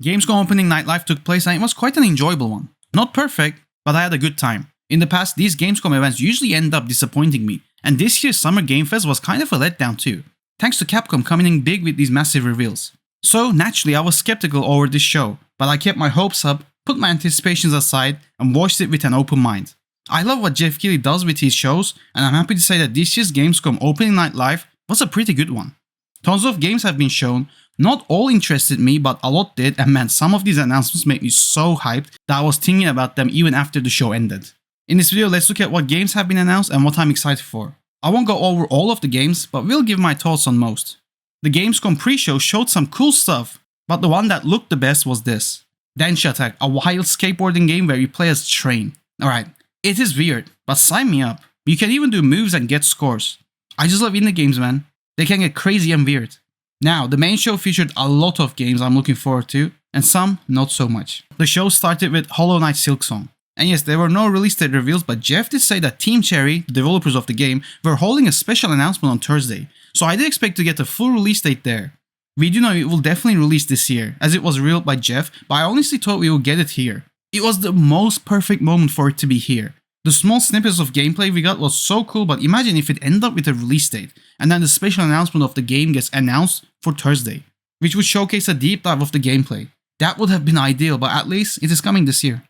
Gamescom Opening Night Live took place and it was quite an enjoyable one. Not perfect, but I had a good time. In the past, these Gamescom events usually end up disappointing me, and this year's Summer Game Fest was kind of a letdown too, thanks to Capcom coming in big with these massive reveals. So naturally I was skeptical over this show, but I kept my hopes up, put my anticipations aside, and watched it with an open mind. I love what Jeff Keighley does with his shows, and I'm happy to say that this year's Gamescom Opening Night Live was a pretty good one. Tons of games have been shown, not all interested me, but a lot did, and man, some of these announcements made me so hyped that I was thinking about them even after the show ended. In this video, let's look at what games have been announced and what I'm excited for. I won't go over all of the games, but will give my thoughts on most. The Gamescom pre-show showed some cool stuff, but the one that looked the best was this. Densha Attack, a wild skateboarding game where you play as Train. Alright, it is weird, but sign me up. You can even do moves and get scores. I just love indie games, man. They can get crazy and weird. Now, the main show featured a lot of games I'm looking forward to, and some not so much. The show started with Hollow Knight Silksong. And yes, there were no release date reveals, but Jeff did say that Team Cherry, the developers of the game, were holding a special announcement on Thursday, so I did expect to get a full release date there. We do know it will definitely release this year, as it was revealed by Jeff, but I honestly thought we would get it here. It was the most perfect moment for it to be here. The small snippets of gameplay we got was so cool, but imagine if it ended up with a release date, and then the special announcement of the game gets announced for Thursday, which would showcase a deep dive of the gameplay. That would have been ideal, but at least it is coming this year.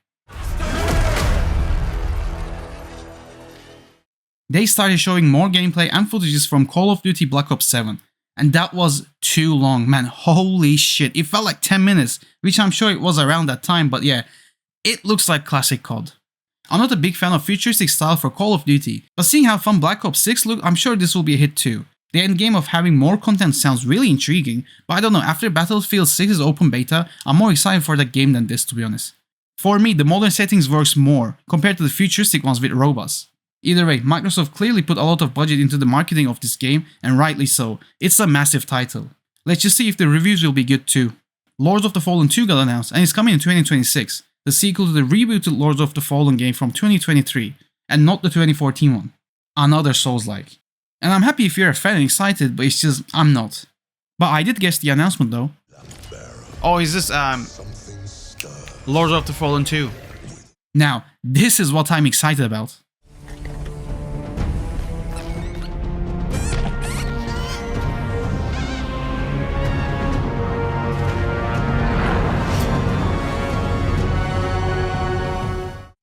They started showing more gameplay and footages from Call of Duty Black Ops 7, and that was too long, man, holy shit, it felt like 10 minutes, which I'm sure it was around that time, but yeah, it looks like classic COD. I'm not a big fan of futuristic style for Call of Duty, but seeing how fun Black Ops 6 looked, I'm sure this will be a hit too. The endgame of having more content sounds really intriguing, but I don't know, after Battlefield 6's open beta, I'm more excited for that game than this, to be honest. For me, the modern settings works more, compared to the futuristic ones with robots. Either way, Microsoft clearly put a lot of budget into the marketing of this game, and rightly so. It's a massive title. Let's just see if the reviews will be good too. Lords of the Fallen 2 got announced, and it's coming in 2026. The sequel to the rebooted Lords of the Fallen game from 2023, and not the 2014 one. Another Souls-like. And I'm happy if you're a fan and excited, but it's just, I'm not. But I did guess the announcement though. Oh, is this, Lords of the Fallen 2? Now, this is what I'm excited about.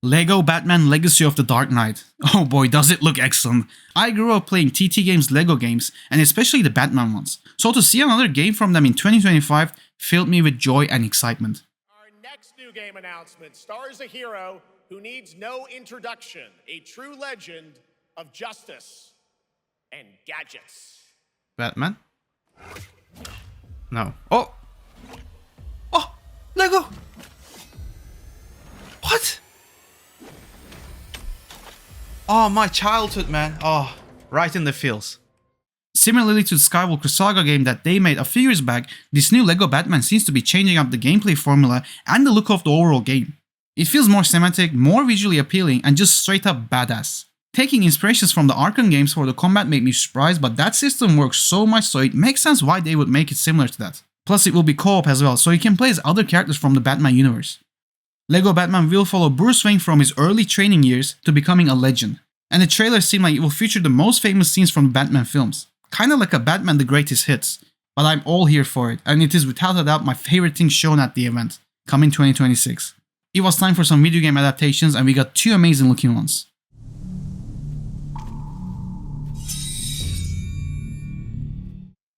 Lego Batman Legacy of the Dark Knight. Oh boy, does it look excellent. I grew up playing TT Games Lego games, and especially the Batman ones. So to see another game from them in 2025 filled me with joy and excitement. Our next new game announcement stars a hero who needs no introduction, a true legend of justice and gadgets. Batman? No. Oh! Oh! Lego! What? Oh, my childhood, man. Oh, right in the feels. Similarly to the Skywalker Saga game that they made a few years back, this new LEGO Batman seems to be changing up the gameplay formula and the look of the overall game. It feels more cinematic, more visually appealing, and just straight up badass. Taking inspirations from the Arkham games for the combat made me surprised, but that system works so much so it makes sense why they would make it similar to that. Plus it will be co-op as well, so you can play as other characters from the Batman universe. LEGO Batman will follow Bruce Wayne from his early training years to becoming a legend, and the trailer seemed like it will feature the most famous scenes from the Batman films, kinda like a Batman the Greatest Hits, but I'm all here for it, and it is without a doubt my favorite thing shown at the event, coming 2026. It was time for some video game adaptations and we got two amazing looking ones.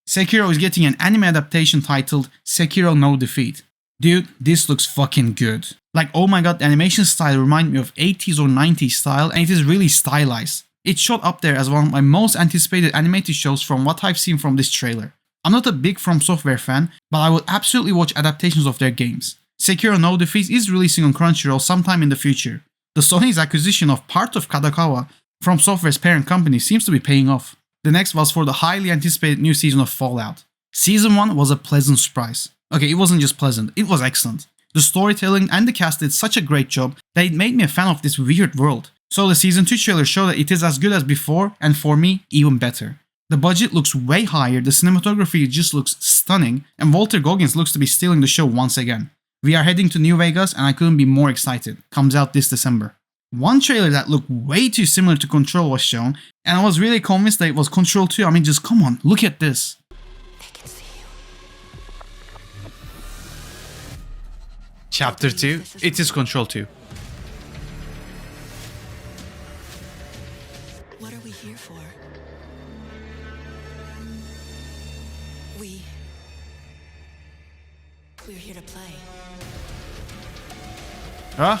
Sekiro is getting an anime adaptation titled Sekiro No Defeat. Dude, this looks fucking good. Like, oh my god, the animation style reminds me of 80s or 90s style, and it is really stylized. It's shot up there as one of my most anticipated animated shows from what I've seen from this trailer. I'm not a big From Software fan, but I will absolutely watch adaptations of their games. Sekiro No Defeat is releasing on Crunchyroll sometime in the future. The Sony's acquisition of part of Kadokawa, From Software's parent company, seems to be paying off. The next was for the highly anticipated new season of Fallout. Season 1 was a pleasant surprise. Okay, it wasn't just pleasant, it was excellent. The storytelling and the cast did such a great job that it made me a fan of this weird world. So the Season 2 trailer showed that it is as good as before, and for me, even better. The budget looks way higher, the cinematography just looks stunning, and Walter Goggins looks to be stealing the show once again. We are heading to New Vegas and I couldn't be more excited. Comes out this December. One trailer that looked way too similar to Control was shown, and I was really convinced that it was Control 2. I mean, just come on, look at this. They can see you. Chapter 2, it is Control 2. What are we here for? We're here to play. Huh?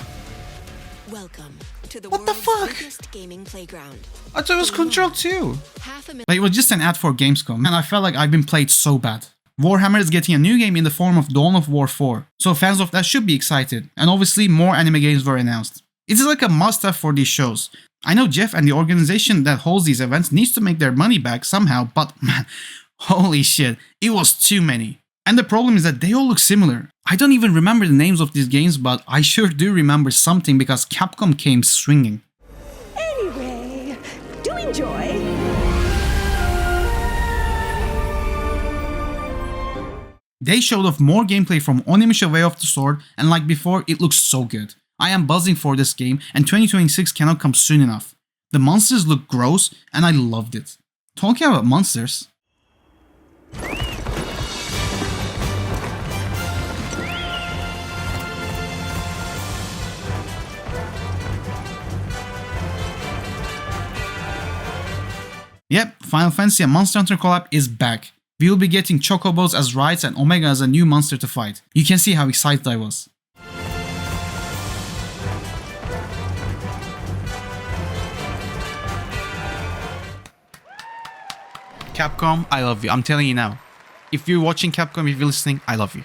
Welcome to the What the world's fuck? biggest gaming playground. I thought it was Control 2. Half a million. Like, it was just an ad for Gamescom, and I felt like I've been played so bad. Warhammer is getting a new game in the form of Dawn of War 4, so fans of that should be excited, and obviously more anime games were announced. It is like a must-have for these shows. I know Jeff and the organization that holds these events needs to make their money back somehow, but man, holy shit, it was too many. And the problem is that they all look similar. I don't even remember the names of these games, but I sure do remember something because Capcom came swinging. Anyway, do enjoy. They showed off more gameplay from Onimusha Way of the Sword, and like before, it looks so good. I am buzzing for this game, and 2026 cannot come soon enough. The monsters look gross, and I loved it. Talking about monsters. Yep, Final Fantasy and Monster Hunter collab is back. We will be getting Chocobos as rides and Omega as a new monster to fight. You can see how excited I was. Capcom, I love you. I'm telling you now. If you're watching Capcom, if you're listening, I love you.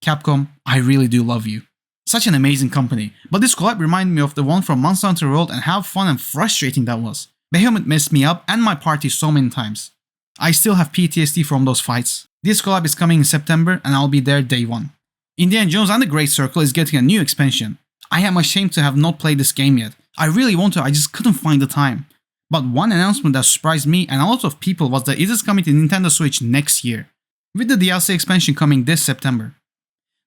Capcom, I really do love you. Such an amazing company. But this collab reminded me of the one from Monster Hunter World and how fun and frustrating that was. Behemoth messed me up and my party so many times. I still have PTSD from those fights. This collab is coming in September and I'll be there day one. Indiana Jones and the Great Circle is getting a new expansion. I am ashamed to have not played this game yet. I really want to, I just couldn't find the time. But one announcement that surprised me and a lot of people was that it is coming to Nintendo Switch next year, with the DLC expansion coming this September.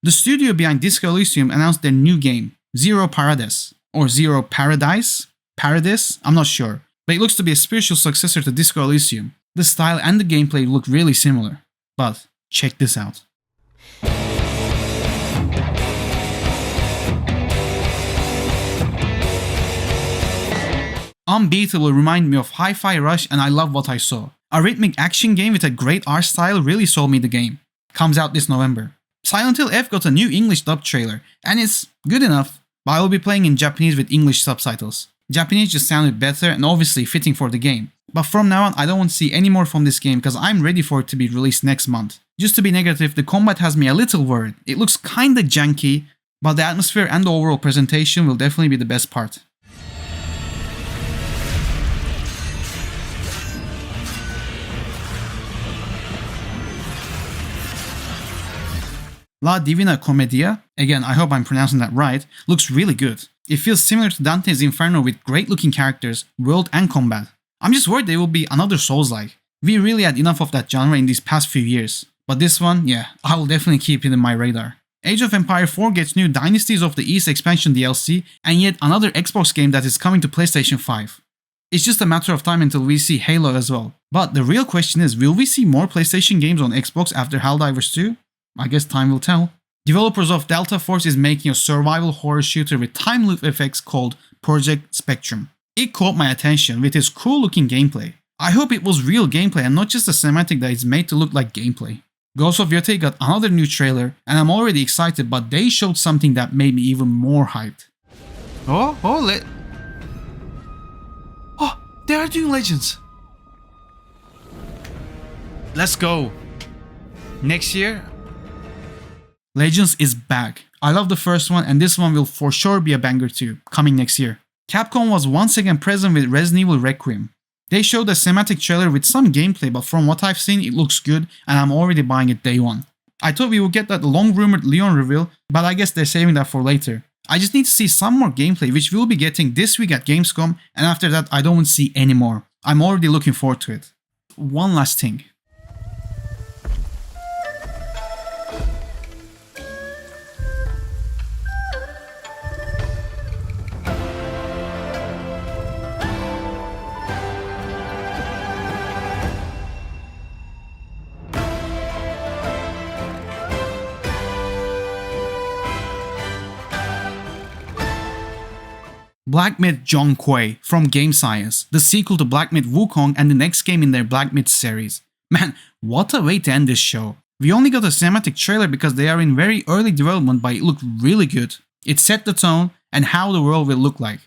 The studio behind Disco Elysium announced their new game, Zero Paradise, or Zero Paradise? Paradise? I'm not sure, but it looks to be a spiritual successor to Disco Elysium. The style and the gameplay look really similar, but check this out. Unbeatable remind me of Hi-Fi Rush and I love what I saw. A rhythmic action game with a great art style really sold me the game. Comes out this November. Silent Hill F got a new English dub trailer, and it's good enough, but I will be playing in Japanese with English subtitles. Japanese just sounded better and obviously fitting for the game. But from now on I don't want to see any more from this game because I'm ready for it to be released next month. Just to be negative, the combat has me a little worried. It looks kinda janky, but the atmosphere and the overall presentation will definitely be the best part. La Divina Commedia, again I hope I'm pronouncing that right, looks really good. It feels similar to Dante's Inferno with great looking characters, world and combat. I'm just worried there will be another Souls-like. We really had enough of that genre in these past few years. But this one, yeah, I will definitely keep it in my radar. Age of Empire 4 gets new Dynasties of the East expansion DLC and yet another Xbox game that is coming to PlayStation 5. It's just a matter of time until we see Halo as well. But the real question is, will we see more PlayStation games on Xbox after Helldivers 2? I guess time will tell. Developers of Delta Force is making a survival horror shooter with time loop effects called Project Spectrum. It caught my attention with its cool looking gameplay. I hope it was real gameplay and not just a cinematic that is made to look like gameplay. Ghost of Yotei got another new trailer and I'm already excited, but they showed something that made me even more hyped. Oh, they are doing Legends. Let's go. Next year, Legends is back. I love the first one and this one will for sure be a banger too, coming next year. Capcom was once again present with Resident Evil Requiem. They showed a cinematic trailer with some gameplay, but from what I've seen it looks good and I'm already buying it day one. I thought we would get that long rumored Leon reveal, but I guess they're saving that for later. I just need to see some more gameplay which we'll be getting this week at Gamescom, and after that I don't want to see any more. I'm already looking forward to it. One last thing. Black Myth Zhonghui from Game Science, the sequel to Black Myth Wukong and the next game in their Black Myth series. Man, what a way to end this show. We only got a cinematic trailer because they are in very early development, but it looked really good. It set the tone and how the world will look like.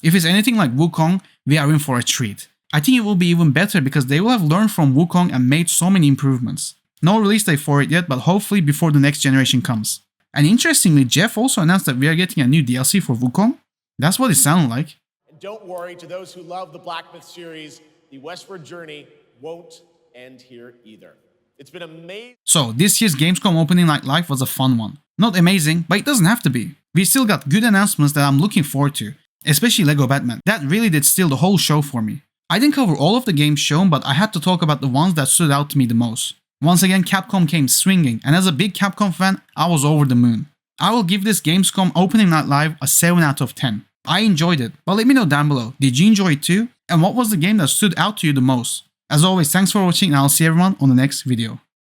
If it's anything like Wukong, we are in for a treat. I think it will be even better because they will have learned from Wukong and made so many improvements. No release date for it yet, but hopefully before the next generation comes. And interestingly, Jeff also announced that we are getting a new DLC for Wukong. That's what it sounded like. And don't worry, to those who love the Black Myth series, the westward journey won't end here either. It's been amazing. So this year's Gamescom Opening Night Live was a fun one. Not amazing, but it doesn't have to be. We still got good announcements that I'm looking forward to, especially Lego Batman. That really did steal the whole show for me. I didn't cover all of the games shown, but I had to talk about the ones that stood out to me the most. Once again, Capcom came swinging, and as a big Capcom fan, I was over the moon. I will give this Gamescom Opening Night Live a 7 out of 10. I enjoyed it, but let me know down below, did you enjoy it too? And what was the game that stood out to you the most? As always, thanks for watching and I'll see everyone on the next video.